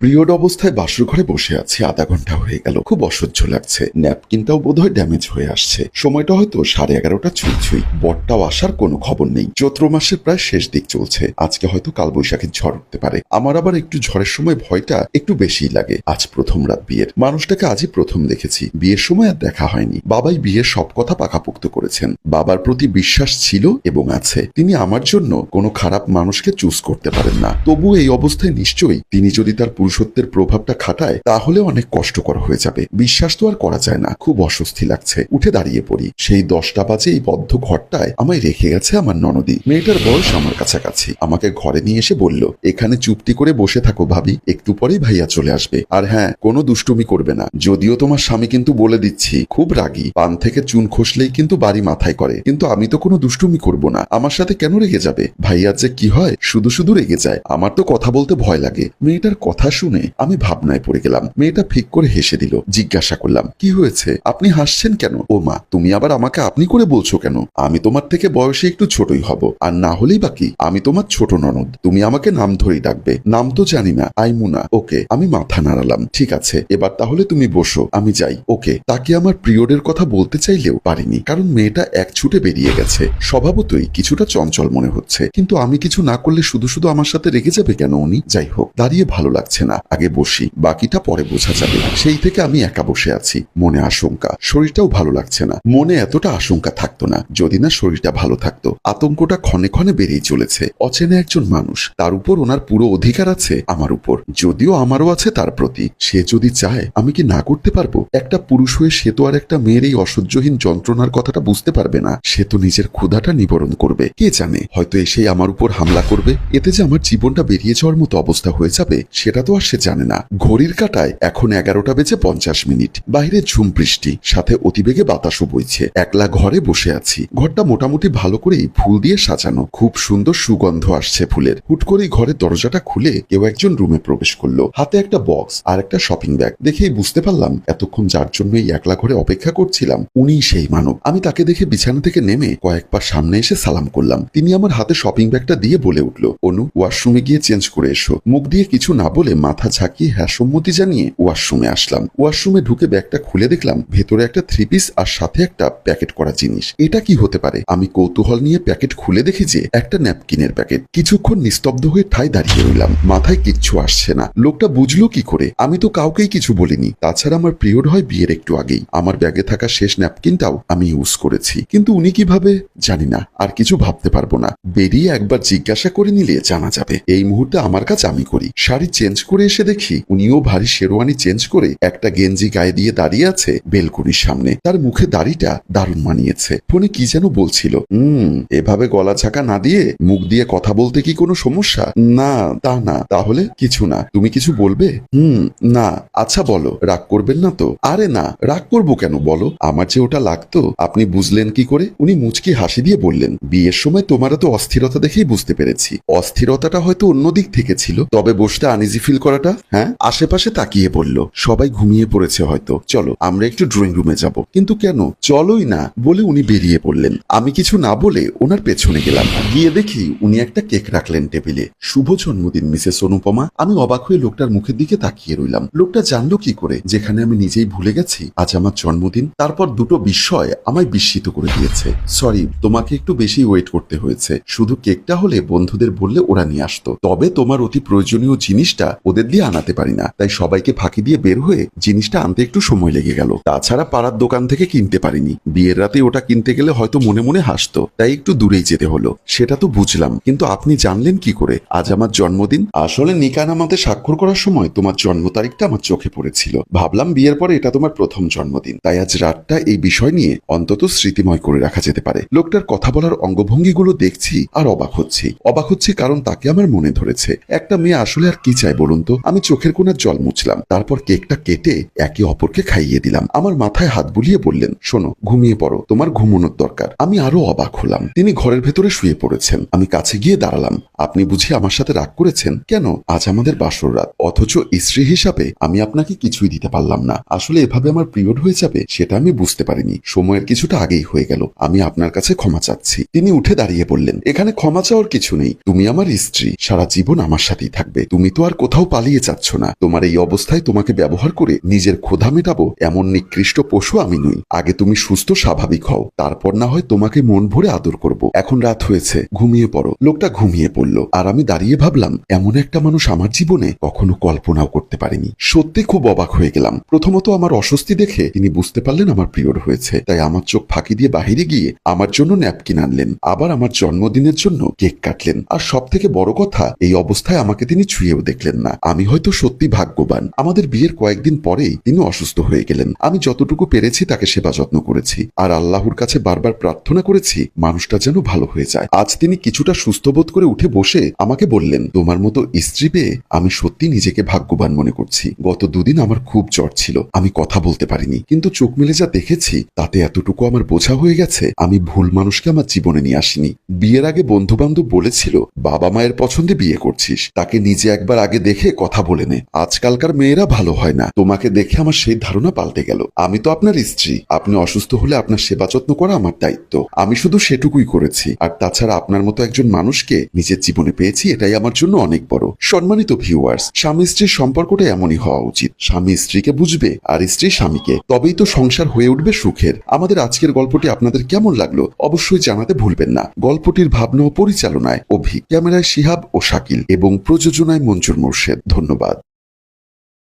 Period অবস্থায় বাসর ঘরে বসে আছি, আধা ঘন্টা হয়ে গেল। খুব অসহ্য লাগছে। ন্যাপকিনটাও বোধহয় ড্যামেজ হয়ে আসছে। সময়টা হয়তো 11:30 ছুঁই। বরটাও আসার কোনো খবর নেই। চৈত্র মাসের প্রায় শেষ দিক চলছে। আজকে হয়তো কালবৈশাখীর ঝড় উঠতে পারে। আমার আবার একটু ঝড়ের সময় ভয়টা একটু বেশিই লাগে। আজ প্রথম রাত বিয়ের। মানুষটাকে আজই প্রথম দেখেছি। বিয়ের সময় আর দেখা হয়নি। বাবাই বিয়ের সব কথা পাকাপোক্ত করেছেন। বাবার প্রতি বিশ্বাস ছিল এবং আছে। তিনি আমার জন্য কোনো খারাপ মানুষকে চুজ করতে পারেন না। তবু এই অবস্থায় নিশ্চয়ই তিনি যদি তার পুরুষত্বের প্রভাবটা খাটায় তাহলে অনেক কষ্টকর হয়ে যাবে। বিশ্বাস তো আর করা যায় না। খুব অস্বস্তি লাগছে। উঠে দাঁড়িয়ে পড়ি। সেই 10টা বাজে এই বদ্ধ ঘরটায় আমায় রেখে গেছে আমার ননদি। মেয়েটার বয়স আমার কাছাকাছি। আমাকে ঘরে নিয়ে এসে বলল, এখানে চুপটি করে বসে থাকো ভাবি, একটু পরেই ভাইয়া চলে আসবে। আর হ্যাঁ, কোনো দুষ্টুমি করবে না। যদিও তোমার স্বামী কিন্তু বলে দিচ্ছি খুব রাগী। পান থেকে চুন খসলেই কিন্তু বাড়ি মাথায় করে। কিন্তু আমি তো কোনো দুষ্টুমি করব না। আমার সাথে কেন রেগে যাবে? ভাইয়ার যে কি হয়, শুধু শুধু রেগে যায়। আমার তো কথা বলতে ভয় লাগে। মেয়েটার কথা শুনে আমি ভাবনায় পড়ে গেলাম। মেয়েটা ফিক করে হেসে দিল। জিজ্ঞাসা করলাম, কি হয়েছে? আপনি হাসছেন কেন? ও মা, তুমি আবার আমাকে আপনি করে বলছো কেন? আমি তোমার থেকে বয়সে একটু ছোটই হব। আর না হলেই বাকি, আমি তোমার ছোট ননদ। তুমি আমাকে নাম ধরেই ডাকবে। নাম তো জানি না। আইমুনা। ওকে। আমি মাথা নাড়ালাম। ঠিক আছে, এবার তাহলে তুমি বসো, আমি যাই। ওকে। তাকে আমার পিরিয়ডের কথা বলতে চাইলেও পারিনি, কারণ মেয়েটা এক ছুটে বেরিয়ে গেছে। স্বভাবতই কিছুটা চঞ্চল মনে হচ্ছে। কিন্তু আমি কিছু না করলে শুধু শুধু আমার সাথে রেগে যাবে কেন উনি? যাই হোক, দাঁড়িয়ে ভালো লাগছে না। আগে বসি, বাকিটা পরে বোঝা যাবে। সেই থেকে আমি একা বসে আছি। মনে আশঙ্কা। শরীরটাও ভালো লাগছে না। মনে এতটা আশঙ্কা থাকতো না যদি না শরীরটা ভালো থাকতো। আতঙ্কটা ক্ষণে ক্ষণে বেড়েই চলেছে। অচেনা একজন মানুষ, তার উপর ওনার পুরো অধিকার আছে আমার উপর, যদিও আমারও আছে তার প্রতি। সে যদি চায়, আমি কি না করতে পারবো? একটা পুরুষ হয়ে সে তো আর একটা মেয়ের এই অসহ্যহীন যন্ত্রণার কথাটা বুঝতে পারবে না। সে তো নিজের ক্ষুধাটা নিবারণ করবে। কে জানে, হয়তো এসেই আমার উপর হামলা করবে। এতে যে আমার জীবনটা বেরিয়ে যাওয়ার মতো অবস্থা হয়ে যাবে সেটা তো আর সে জানে না। ঘড়ির কাঁটায় এখন 11:50 বাইরে ঝুম বৃষ্টি, সাথে অতিবেগে বাতাসও বইছে। একলা ঘরে বসে আছি। ঘরটা মোটামুটি ভালো করেই ফুল দিয়ে সাজানো। খুব সুন্দর সুগন্ধ আসছে ফুলের। হুট করেই ঘরের দরজাটা খুলে কেউ একজন রুমে প্রবেশ করলো। হাতে একটা বক্স আর একটা শপিং ব্যাগ। দেখেই বুঝতে পারলাম এতক্ষণ যার জন্য এই একলা ঘরে অপেক্ষা করছিলাম উনিই সেই মানব। আমি তাকে দেখে বিছানা থেকে নেমে কয়েক পা সামনে এসে সালাম করলাম। তিনি আমার হাতে শপিং ব্যাগটা দিয়ে বলে উঠল, অনু, ওয়াশরুমে গিয়ে চেঞ্জ করে এসো। মুখ দিয়ে কিছু না বলে মাথা ঝাঁকিয়ে হ্যাঁ সম্মতি জানিয়ে ওয়াশরুমে আসলাম। ওয়াশরুমে ঢুকে ব্যাগটা খুলে দেখলাম ভেতরে একটা 3 পিস আর সাথে একটা প্যাকেট করা জিনিস। এটা কি হতে পারে? আমি কৌতূহল নিয়ে প্যাকেট খুলে দেখি যে একটা ন্যাপকিনের প্যাকেট। কিছুক্ষণ নিস্তব্ধ হয়ে ঠায় দাঁড়িয়ে রইলাম। মাথায় কিচ্ছু আসছে না। লোকটা বুঝলো কি করে? আমি তো কাউকেই কিছু বলিনি। তাছাড়া আমার পিরিয়ড হয় বিয়ের একটু আগেই। আমার ব্যাগে থাকা শেষ ন্যাপকিনটাও আমি ইউজ করেছি। কিন্তু উনি কিভাবে, জানি না। আর কিছু ভাবতে পারবো না। বেরিয়ে একবার জিজ্ঞাসা করে নিলে জানা যাবে। এই মুহূর্তে আমার কাজ আমি করি। শাড়ি চেঞ্জ করে এসে দেখি উনিও ভারী শেরওয়ানি চেঞ্জ করে একটা গেঞ্জি গায়ে দিয়ে দাঁড়িয়ে আছে বেলকনির সামনে। তার মুখে দাড়িটা দারুণ মানিয়েছে। ফোনে কি যেন বলছিল। এভাবে গলা ঝাঁকা না দিয়ে মুখ দিয়ে কথা বলতে কি কোনো সমস্যা? না, তা না। তাহলে কিছু না। তুমি কিছু বলবে? না। আচ্ছা বলো, রাগ করবেন না তো? আরে না, রাগ করবো কেন বলো? আমার যে ওটা লাগতো আপনি বুঝলেন কি করে? উনি মুচকি হাসি দিয়ে বললেন, বিয়ের সময় তোমারও তো অস্থিরতা দেখেই বুঝতে পেরেছি। অস্থিরতাটা হয়তো অন্য দিক থেকে ছিল, তবে বসতে আনইজি ফিল করাটা। হ্যাঁ। আশেপাশে তাকিয়ে বলল, সবাই ঘুমিয়ে পড়েছে হয়তো, চলো আমরা একটু ড্রয়িং রুমে যাব। কিন্তু কেন? চলোই না বলে উনি বেরিয়ে পড়লেন। আমি কিছু না বলে ওনার পেছনে গেলাম। গিয়ে দেখি উনি একটা কেক রাখলেন টেবিলে। শুভ জন্মদিন মিসেস অনুপমা। আমি অবাক হয়ে লোকটার মুখের দিকে তাকিয়ে রইলাম। লোকটা জানলো কি করে যেখানে আমি নিজেই ভুলে গেছি আজ আমার জন্মদিন? তারপর দুটো বিষয় আমায় বিস্মিত করে দিয়েছে। সরি, তোমাকে একটু বেশি ওয়েট করতে হয়েছে। শুধু কেকটা হলে বন্ধুদের বললে ওরা নিয়ে আসতো, তবে তোমার অতি প্রয়োজনীয় জিনিসটা ওদের দিয়ে আনাতে পারি না, তাই সবাইকে ফাঁকি দিয়ে বের হয়ে জিনিসটা আনতে একটু সময় লেগে গেল। তাছাড়া পাড়ার দোকান থেকে কিনতে পারিনি। বিয়ের রাতে ওটা কিনতে গেলে হয়তো মনে মনে হাসতো, তাই একটু দূরেই যেতে হলো। সেটা তো বুঝলাম, কিন্তু আপনি জানলেন কি করে আজ আমার জন্মদিন? আসলে নিকানামাতে স্বাক্ষর করার সময় তোমার জন্ম তারিখটা আমার চোখে পড়েছিল। ভাবলাম বিয়ের পরে এটা তোমার প্রথম জন্মদিন, তাই আজ রাতটা এই বিষয় নিয়ে অন্তত স্মৃতিময় করে রাখা যেতে পারে। লোকটার কথা বলার অঙ্গভঙ্গিগুলো দেখছি আর অবাক হচ্ছি কারণ তাকে আমার মনে ধরেছে। একটা মেয়ে আসলে আর কি চায় বলুন তো? আমি চোখের কোণার জল মুছলাম, তারপর কেকটা কেটে একে অপরকে খাইয়ে দিলাম। আমার মাথায় হাত বুলিয়ে বললেন, শোনো, ঘুমিয়ে পড়ো, তোমার ঘুমানোর দরকার। আমি আরো অবাক হলাম। তিনি ঘরের ভেতরে শুয়ে পড়েছেন। আমি কাছে গিয়ে দাঁড়ালাম। আপনি বুঝি আমার সাথে রাগ করেছেন? কেন? আজ আমাদের বাসর রাত, অথচ স্ত্রী হিসাবে আমি আপনাকে কিছুই দিতে পারলাম না। আসলে এভাবে আমার পিরিয়ড হয়ে যাবে সেটা আমি বুঝতে পারিনি। সময়ের কিছুটা আগেই হয়ে গেল। আমি আপনার কাছে ক্ষমা চাচ্ছি। তিনি উঠে দাঁড়িয়ে বললেন, এখানে ক্ষমা চাওয়ার কিছু নেই। তুমি আমার স্ত্রী, সারা জীবন আমার সাথেই থাকবে। তুমি তো আর কোথাও পালিয়ে যাচ্ছ না। তোমার এই অবস্থায় তোমাকে ব্যবহার করে নিজের ক্ষুধা মেটাবো এমন নিকৃষ্ট পশু আমি নই। আগে তুমি সুস্থ স্বাভাবিক হও, তারপর না হয় তোমাকে মন ভরে আদর করব। এখন রাত হয়েছে, ঘুমিয়ে পড়ো। লোকটা ঘুমিয়ে পড়ল, আর আমি দাঁড়িয়ে ভাবলাম এমন একটা মানুষ আমার জীবনে কখনো কল্পনাও করতে পারিনি। সত্যি খুব অবাক হয়ে গেলাম। প্রথমত আমার অস্বস্তি দেখে তিনি বুঝতে পারলেন আমার পিরিয়ড হয়েছে, তাই আমার চোখ ফাঁকি দিয়ে বাহিরে গিয়ে আমার জন্য ন্যাপকিন আনলেন, আবার আমার জন্মদিনের জন্য কেক কাটলেন। আর সব থেকে বড় কথা, এই অবস্থায় আমাকে তিনি ছুঁয়েও দেখলেন না। আমি হয়তো সত্যি ভাগ্যবান। আমাদের বিয়ের কয়েকদিন পরেই তিনি অসুস্থ হয়ে গেলেন। আমি যতটুকু পেরেছি তাকে সেবা যত্ন করেছি, আর আল্লাহর কাছে বারবার প্রার্থনা করেছি মানুষটা যেন ভালো হয়ে যায়। আজ তিনি কিছুটা সুস্থ বোধ করে উঠে বসে আমাকে বললেন, তোমার মতো স্ত্রী পেয়ে আমি সত্যি নিজেকে ভাগ্যবান মনে করছি। গত দুদিন আমার খুব জ্বর ছিল, আমি কথা বলতে পারিনি, কিন্তু চোখ মেলে যা দেখেছি তাতে এতটুকু আমার বোঝা হয়ে গেছে আমি ভুল মানুষকে আমার জীবনে নিয়ে আসিনি। বিয়ের আগে বন্ধু বান্ধব বলেছিল বাবা মায়ের পছন্দে বিয়ে করছিস, তাকে নিজে একবার আগে দেখে কথা বলে নে। আজকালকার মেয়েরা ভালো হয় না। তোমাকে দেখে আমার সেই ধারণা পাল্টে গেল। আমি তো আপনার স্ত্রী, আপনি অসুস্থ হলে আপনার সেবা যত্ন করা আমার দায়িত্ব। আমি শুধু সেটুকুই করেছি। আর তাছাড়া আপনার মতো একজন মানুষকে নিজের জীবনে পেয়েছি, এটাই আমার জন্য অনেক বড়। সম্মানিত ভিউয়ার্স, স্বামী স্ত্রীর সম্পর্কটা এমনই হওয়া উচিত। স্বামী স্ত্রীকে বুঝবে আর স্ত্রী স্বামীকে, তবেই তো সংসার হয়ে উঠবে সুখের। আমাদের আজকের গল্পটি আপনাদের কেমন লাগলো অবশ্যই জানাতে ভুলবেন না। গল্পটির ভাবনা ও পরিচালনায় অভি, ক্যামেরায় শিহাব ও শাকিল এবং প্রযোজনায় মঞ্জুর মোর্শেদ। ধন্যবাদ।